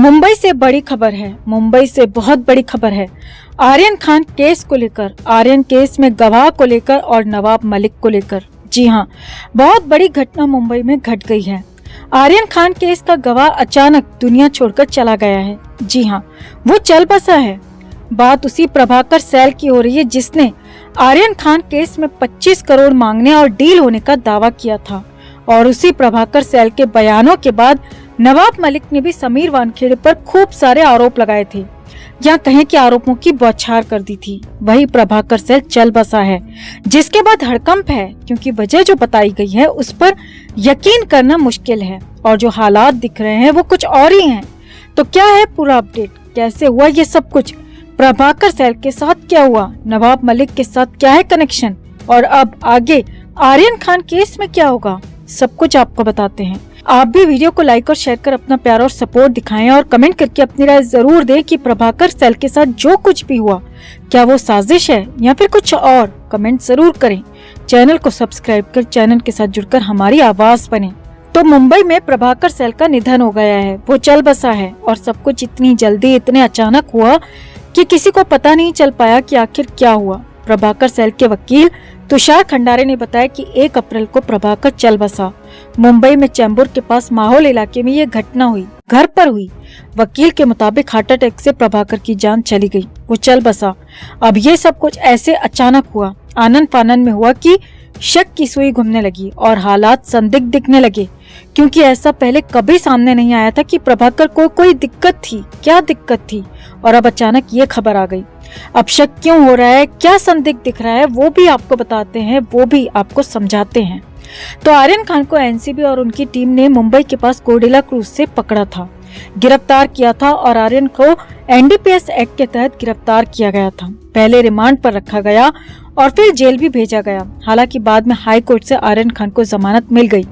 मुंबई से बड़ी खबर है। मुंबई से बहुत बड़ी खबर है। आर्यन खान केस को लेकर, आर्यन केस में गवाह को लेकर और नवाब मलिक को लेकर। जी हाँ, बहुत बड़ी घटना मुंबई में घट गई है। आर्यन खान केस का गवाह अचानक दुनिया छोड़कर चला गया है। जी हाँ, वो चल बसा है। बात उसी प्रभाकर सैल की हो रही है जिसने आर्यन खान केस में 25 करोड़ मांगने और डील होने का दावा किया था। और उसी प्रभाकर सैल के बयानों के बाद नवाब मलिक ने भी समीर वानखेड़े पर खूब सारे आरोप लगाए थे, या कहें कि आरोपों की बौछार कर दी थी। वही प्रभाकर सैल चल बसा है, जिसके बाद हड़कंप है, क्योंकि वजह जो बताई गई है उस पर यकीन करना मुश्किल है और जो हालात दिख रहे हैं वो कुछ और ही हैं। तो क्या है पूरा अपडेट, कैसे हुआ ये सब कुछ, प्रभाकर सैल के साथ क्या हुआ, नवाब मलिक के साथ क्या है कनेक्शन, और अब आगे आर्यन खान केस में क्या होगा, सब कुछ आपको बताते हैं। आप भी वीडियो को लाइक और शेयर कर अपना प्यार और सपोर्ट दिखाएं और कमेंट करके अपनी राय जरूर दें कि प्रभाकर सैल के साथ जो कुछ भी हुआ क्या वो साजिश है या फिर कुछ और। कमेंट जरूर करें। चैनल को सब्सक्राइब कर चैनल के साथ जुड़कर हमारी आवाज बने। तो मुंबई में प्रभाकर सैल का निधन हो गया है, वो चल बसा है और सब कुछ इतनी जल्दी इतने अचानक हुआ कि किसी को पता नहीं चल पाया कि आखिर क्या हुआ। प्रभाकर सैल के वकील तुषार खंडारे ने बताया कि 1 अप्रैल को प्रभाकर चल बसा। मुंबई में चैम्बूर के पास माहौल इलाके में ये घटना हुई, घर पर हुई। वकील के मुताबिक हार्ट अटैक से प्रभाकर की जान चली गई, वो चल बसा। अब ये सब कुछ ऐसे अचानक हुआ, आनन फानन में हुआ कि शक की सुई घूमने लगी और हालात संदिग्ध दिखने लगे, क्योंकि ऐसा पहले कभी सामने नहीं आया था कि प्रभाकर को कोई दिक्कत थी, क्या दिक्कत थी, और अब अचानक ये खबर आ गई। अब शक क्यों हो रहा है, क्या संदिग्ध दिख रहा है, वो भी आपको बताते हैं, वो भी आपको समझाते हैं। तो आर्यन खान को एनसीबी और उनकी टीम ने मुंबई के पास कोडिला क्रूज से पकड़ा था, गिरफ्तार किया था और आर्यन को एनडीपीएस एक्ट के तहत गिरफ्तार किया गया था। पहले रिमांड पर रखा गया और फिर जेल भी भेजा गया। हालांकि बाद में हाई कोर्ट से आर्यन खान को जमानत मिल गई,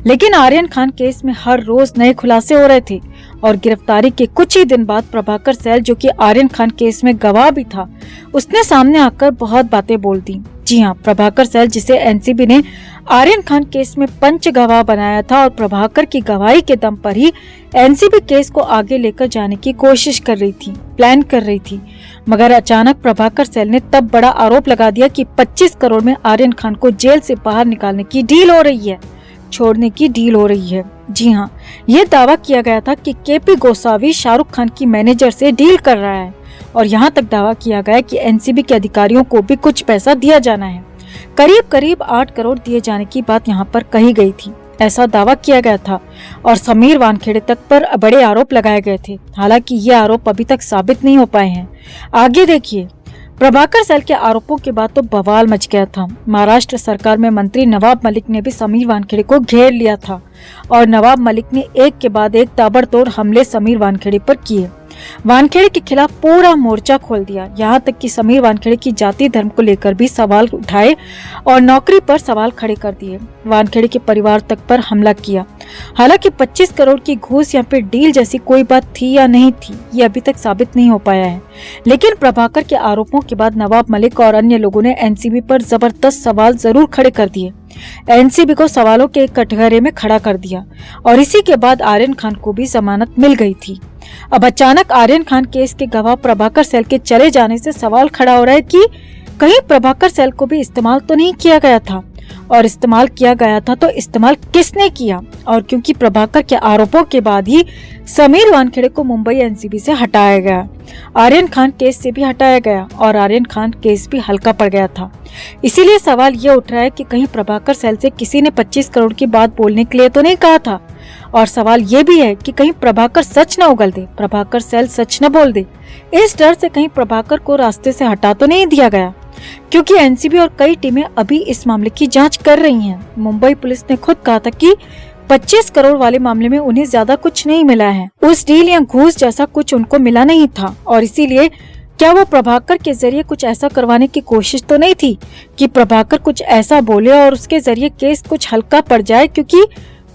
लेकिन आर्यन खान केस में हर रोज नए खुलासे हो रहे थे और गिरफ्तारी के कुछ ही दिन बाद प्रभाकर सैल, जो कि आर्यन खान केस में गवाह भी था, उसने सामने आकर बहुत बातें बोल दी। जी हाँ, प्रभाकर सैल, जिसे एनसीबी ने आर्यन खान केस में पंच गवाह बनाया था और प्रभाकर की गवाही के दम पर ही एनसीबी केस को आगे लेकर जाने की कोशिश कर रही थी, प्लान कर रही थी। मगर अचानक प्रभाकर सैल ने तब बड़ा आरोप लगा दिया कि 25 करोड़ में आर्यन खान को जेल से बाहर निकालने की डील हो रही है, छोड़ने की डील हो रही है। जी हाँ, ये दावा किया गया था कि केपी गोसावी शाहरुख खान की मैनेजर से डील कर रहा है और यहाँ तक दावा किया गया कि एनसीबी के अधिकारियों को भी कुछ पैसा दिया जाना है। करीब 8 करोड़ दिए जाने की बात यहाँ पर कही गई थी, ऐसा दावा किया गया था और समीर वानखेड़े तक पर बड़े आरोप लगाए गए थे। हालांकि ये आरोप अभी तक साबित नहीं हो पाए हैं। आगे देखिए, प्रभाकर सैल के आरोपों के बाद तो बवाल मच गया था। महाराष्ट्र सरकार में मंत्री नवाब मलिक ने भी समीर वानखेड़े को घेर लिया था और नवाब मलिक ने एक के बाद एक ताबड़तोड़ हमले समीर वानखेड़े पर किए। वानखेड़े के खिलाफ पूरा मोर्चा खोल दिया, यहाँ तक कि समीर वानखेड़े की जाति धर्म को लेकर भी सवाल उठाए और नौकरी पर सवाल खड़े कर दिए। वानखेड़े के परिवार तक पर हमला किया। हालांकि 25 करोड़ की घूस या फिर डील जैसी कोई बात थी या नहीं थी, ये अभी तक साबित नहीं हो पाया है। लेकिन प्रभाकर के आरोपों के बाद नवाब मलिक और अन्य लोगों ने एनसीबी पर जबरदस्त सवाल जरूर खड़े कर दिए। एनसीबी को सवालों के कटघरे में खड़ा कर दिया और इसी के बाद आर्यन खान को भी जमानत मिल गई थी। अब अचानक आर्यन खान केस के गवाह प्रभाकर सैल के चले जाने से सवाल खड़ा हो रहा है कि कहीं प्रभाकर सैल को भी इस्तेमाल तो नहीं किया गया था, और इस्तेमाल किया गया था तो इस्तेमाल किसने किया। और क्योंकि प्रभाकर के आरोपों के बाद ही समीर वानखेड़े को मुंबई एनसीबी से हटाया गया, आर्यन खान केस से भी हटाया गया और आर्यन खान केस भी हल्का पड़ गया था। इसीलिए सवाल ये उठ रहा है कि कहीं प्रभाकर सैल से किसी ने 25 करोड़ की बात बोलने के लिए तो नहीं कहा था। और सवाल ये भी है कि कहीं प्रभाकर सच न उगल दे, प्रभाकर सैल सच न बोल दे। इस डर से कहीं प्रभाकर को रास्ते से हटा तो नहीं दिया गया, क्योंकि एनसीबी और कई टीमें अभी इस मामले की जांच कर रही हैं। मुंबई पुलिस ने खुद कहा था कि 25 करोड़ वाले मामले में उन्हें ज्यादा कुछ नहीं मिला है, उस डील या घूस जैसा कुछ उनको मिला नहीं था। और इसीलिए क्या वो प्रभाकर के जरिए कुछ ऐसा करवाने की कोशिश तो नहीं थी कि प्रभाकर कुछ ऐसा बोले और उसके जरिए केस कुछ हल्का पड़ जाए, क्योंकि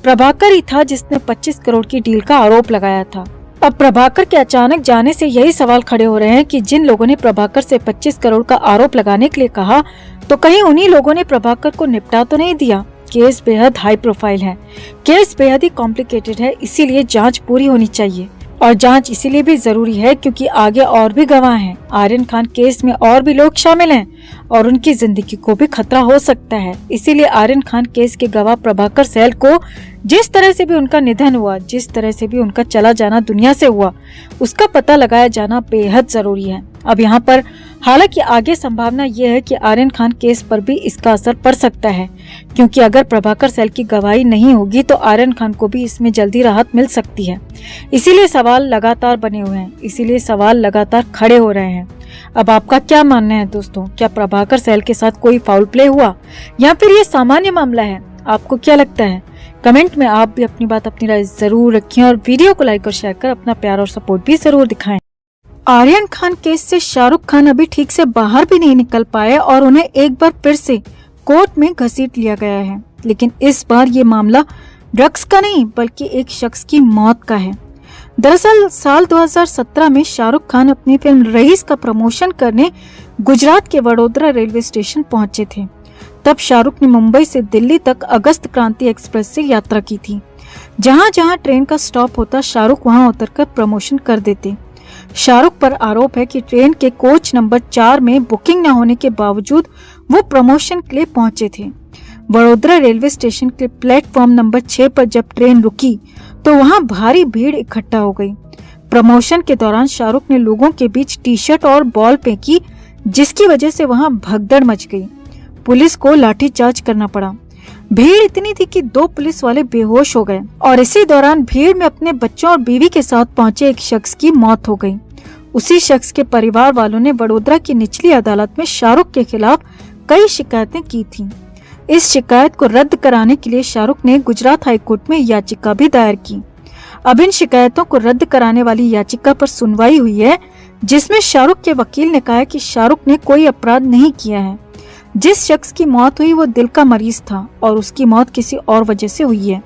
प्रभाकर ही था जिसने 25 करोड़ की डील का आरोप लगाया था। अब प्रभाकर के अचानक जाने से यही सवाल खड़े हो रहे हैं कि जिन लोगों ने प्रभाकर से 25 करोड़ का आरोप लगाने के लिए कहा, तो कहीं उन्हीं लोगों ने प्रभाकर को निपटा तो नहीं दिया। केस बेहद हाई प्रोफाइल है, केस बेहद ही कॉम्प्लिकेटेड है, इसीलिए जांच पूरी होनी चाहिए। और जांच इसीलिए भी जरूरी है क्योंकि आगे और भी गवाह हैं। आर्यन खान केस में और भी लोग शामिल हैं और उनकी जिंदगी को भी खतरा हो सकता है। इसीलिए आर्यन खान केस के गवाह प्रभाकर सहल को जिस तरह से भी उनका निधन हुआ, जिस तरह से भी उनका चला जाना दुनिया से हुआ, उसका पता लगाया जाना बेहद जरूरी है। अब यहाँ पर हालांकि आगे संभावना यह है कि आर्यन खान केस पर भी इसका असर पड़ सकता है, क्योंकि अगर प्रभाकर सहल की गवाही नहीं होगी तो आर्यन खान को भी इसमें जल्दी राहत मिल सकती है। इसीलिए सवाल लगातार बने हुए हैं, इसीलिए सवाल लगातार खड़े हो रहे हैं। अब आपका क्या मानना है दोस्तों? क्या प्रभाकर सहल के साथ कोई फाउल प्ले हुआ या फिर ये सामान्य मामला है? आपको क्या लगता है? कमेंट में आप भी अपनी बात, अपनी राय जरूर रखें और वीडियो को लाइक और शेयर कर अपना प्यार और सपोर्ट भी जरूर दिखाएं। आर्यन खान केस से शाहरुख खान अभी ठीक से बाहर भी नहीं निकल पाए और उन्हें एक बार फिर से कोर्ट में घसीट लिया गया है। लेकिन इस बार ये मामला ड्रग्स का नहीं बल्कि एक शख्स की मौत का है। दरअसल साल 2017 में शाहरुख खान अपनी फिल्म रईस का प्रमोशन करने गुजरात के वडोदरा रेलवे स्टेशन पहुंचे थे। तब शाहरुख ने मुंबई से दिल्ली तक अगस्त क्रांति एक्सप्रेस से यात्रा की थी। जहां जहां ट्रेन का स्टॉप होता शाहरुख वहां उतरकर प्रमोशन कर देते। शाहरुख पर आरोप है कि ट्रेन के कोच नंबर 4 में बुकिंग न होने के बावजूद वो प्रमोशन के लिए पहुंचे थे। वडोदरा रेलवे स्टेशन के प्लेटफॉर्म नंबर 6 पर जब ट्रेन रुकी तो वहां भारी भीड़ इकट्ठा हो गई। प्रमोशन के दौरान शाहरुख ने लोगों के बीच टी शर्ट और बॉल फेंकी, जिसकी वजह से वहां भगदड़ मच गई। पुलिस को लाठीचार्ज करना पड़ा। भीड़ इतनी थी कि 2 पुलिस वाले बेहोश हो गए और इसी दौरान भीड़ में अपने बच्चों और बीवी के साथ पहुंचे एक शख्स की मौत हो गई। उसी शख्स के परिवार वालों ने वडोदरा की निचली अदालत में शाहरुख के खिलाफ कई शिकायतें की थीं। इस शिकायत को रद्द कराने के लिए शाहरुख ने गुजरात हाईकोर्ट में याचिका भी दायर की। अब इन शिकायतों को रद्द कराने वाली याचिका पर सुनवाई हुई है, जिसमें शाहरुख के वकील ने कहा है कि शाहरुख ने कोई अपराध नहीं किया है। जिस शख्स की मौत हुई वो दिल का मरीज था और उसकी मौत किसी और वजह से हुई है।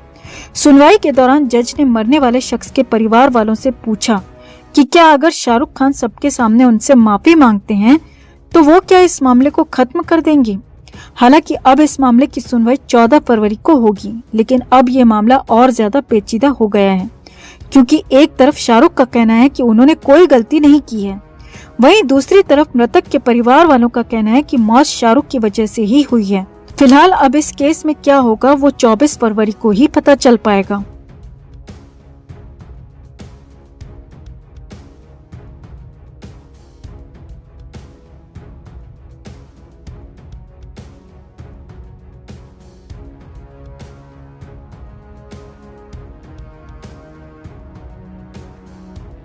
सुनवाई के दौरान जज ने मरने वाले शख्स के परिवार वालों से पूछा कि क्या अगर शाहरुख खान सबके सामने उनसे माफी मांगते हैं तो वो क्या इस मामले को खत्म कर देंगे। हालांकि अब इस मामले की सुनवाई 14 फरवरी को होगी, लेकिन अब ये मामला और ज्यादा पेचीदा हो गया है, क्योंकि एक तरफ शाहरुख का कहना है कि उन्होंने कोई गलती नहीं की है, वहीं दूसरी तरफ मृतक के परिवार वालों का कहना है कि मौत शाहरुख की वजह से ही हुई है। फिलहाल अब इस केस में क्या होगा वो 24 फरवरी को ही पता चल पाएगा।